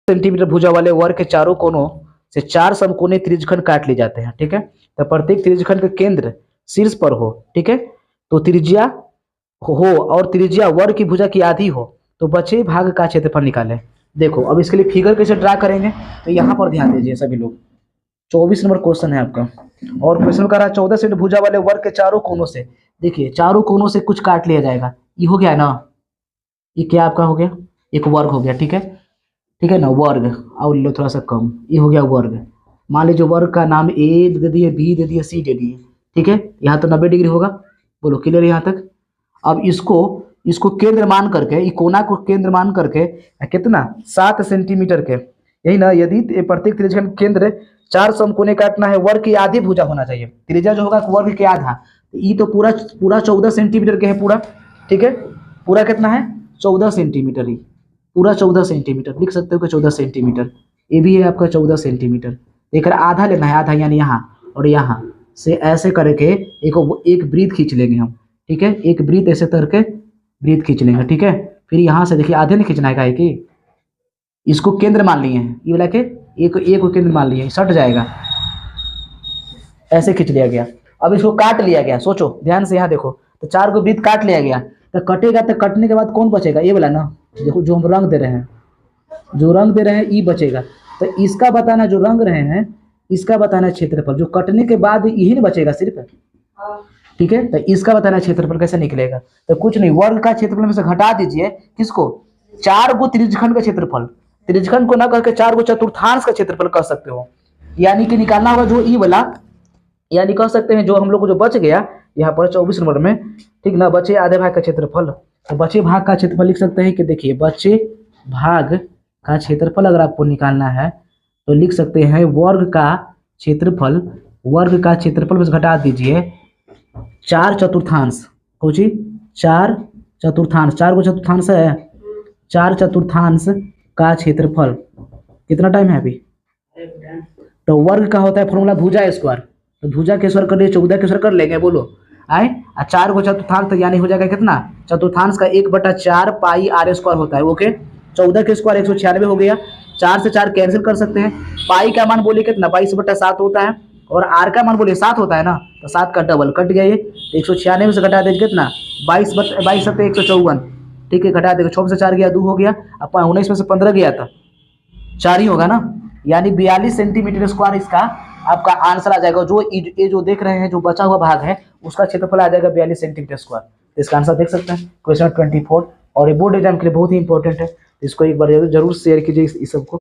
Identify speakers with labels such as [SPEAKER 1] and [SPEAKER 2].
[SPEAKER 1] Centimetre भुजा वाले वर्ग के चारों कोनों से 4 समकोणीय त्रिज्यखंड काट लिए जाते हैं। ठीक है, तो प्रत्येक त्रिज्यखंड का केंद्र शीर्ष पर हो। ठीक है, तो त्रिज्या हो और त्रिज्या वर्ग की भुजा की आधी हो तो बचे भाग का क्षेत्रफल निकालें। देखो अब इसके लिए फिगर कैसे ड्रा करेंगे, तो यहाँ पर ध्यान दीजिए सभी लोग। 24 नंबर क्वेश्चन है आपका, और क्वेश्चन कर रहा है 14 सेंट भुजा वाले वर्ग के चारों कोनों से। देखिए चारों कोनों से कुछ काट लिया जाएगा, ये हो गया ना, ये क्या आपका हो गया, एक वर्ग हो गया। ठीक है, ठीक है ना, वर्ग। और लो थोड़ा सा कम, ये हो गया वर्ग। मान लीजिए वर्ग का नाम ए दे दिए, बी दे दिए, सी दे दिए। ठीक है, यहाँ तो 90 डिग्री होगा। बोलो क्लियर यहाँ तक। अब इसको केंद्र मान करके, ये कोना को केंद्र मान करके कितना 7 सेंटीमीटर के, यही ना, यदि प्रत्येक त्रिज्यखंड केंद्र 4 समकोणीय काटना है, वर्ग की आधी भुजा होना चाहिए। त्रिज्या जो होगा वर्ग के आधा, तो ये तो पूरा 14 सेंटीमीटर के है पूरा। ठीक है, पूरा कितना है 14 सेंटीमीटर ही, पूरा 14 सेंटीमीटर लिख सकते हो कि 14 सेंटीमीटर। ये भी है आपका 14 सेंटीमीटर। एक आधा लेना है, आधा यानी यहाँ और यहाँ से ऐसे करके एक वृत्त खींच लेंगे हम। ठीक है, एक वृत्त ऐसे करके वृत्त खींच लेंगे। ठीक है, फिर यहाँ से देखिए आधे नहीं खींचना है कि इसको केंद्र मान लिए हैं, ये वाला के एक को केंद्र मान लिए, सट जाएगा, ऐसे खींच लिया गया। अब इसको काट लिया गया, सोचो ध्यान से यहाँ देखो, तो 4 को वृत्त काट लिया गया, तो कटेगा, तो कटने के बाद कौन बचेगा, ये वाला ना, देखो जो हम रंग दे रहे हैं, जो रंग दे रहे हैं ये बचेगा। तो इसका बताना, जो रंग रहे हैं इसका बताना क्षेत्रफल, जो कटने के बाद यही नहीं बचेगा सिर्फ। ठीक है, तो इसका बताना क्षेत्रफल कैसे निकलेगा, तो कुछ नहीं, वर्ग का क्षेत्रफल में से घटा दीजिए किसको, 4 गो त्रिज्यखंड का क्षेत्रफल। त्रिज्यखंड को ना करके 4 गो चतुर्थांश का क्षेत्रफल कह सकते हो, यानी कि निकालना होगा जो ई वाला, यानी कह सकते हैं जो हम लोग को जो बच गया यहाँ पर 24 नंबर में, ठीक ना, बचे आधे भाग का क्षेत्रफल। तो बचे भाग का क्षेत्रफल लिख सकते हैं कि देखिए बचे भाग का क्षेत्रफल अगर आपको निकालना है तो लिख सकते हैं वर्ग का क्षेत्रफल, वर्ग का क्षेत्रफल में से घटा दीजिए 4 चतुर्थांश, कुछ 4 चतुर्थांश, 4 को चतुर्थांश है, 4 चतुर्थांश का क्षेत्रफल। कितना टाइम है अभी, तो वर्ग का होता है फॉर्मूला भुजा स्क्वायर, तो भुजा के स्क्वायर कर लिए 14 के स्क्वायर कर लेंगे, बोलो आए, 4 को चतुर्थांश, तो यानी हो जाएगा कितना, चतुर्थांश का 1/4 पाई आर स्क्वायर होता है। ओके, 14 के स्क्वायर 196 हो गया, 4 से 4 कैंसिल कर सकते हैं। पाई का मान बोलिए कितना, 22/7 होता है, और आर का मान बोलिए 7 होता है ना, तो 7 का डबल कट गया, ये 196 से घटा दीजिए कितना, 22/154। ठीक है, घटा देगा, 6 से 4 गया 2 हो गया, अब 19 में से 15 गया था 4 ही होगा ना, यानी 42 सेंटीमीटर स्क्वायर इसका आपका आंसर आ जाएगा। जो ये जो देख रहे हैं जो बचा हुआ भाग है उसका क्षेत्रफल आ जाएगा 42 सेंटीमीटर स्क्वायर। तो इसका आंसर देख सकते हैं क्वेश्चन 24, और ये बोर्ड एग्जाम के लिए बहुत ही इंपॉर्टेंट है, इसको एक बार जरूर शेयर कीजिए इस सबको।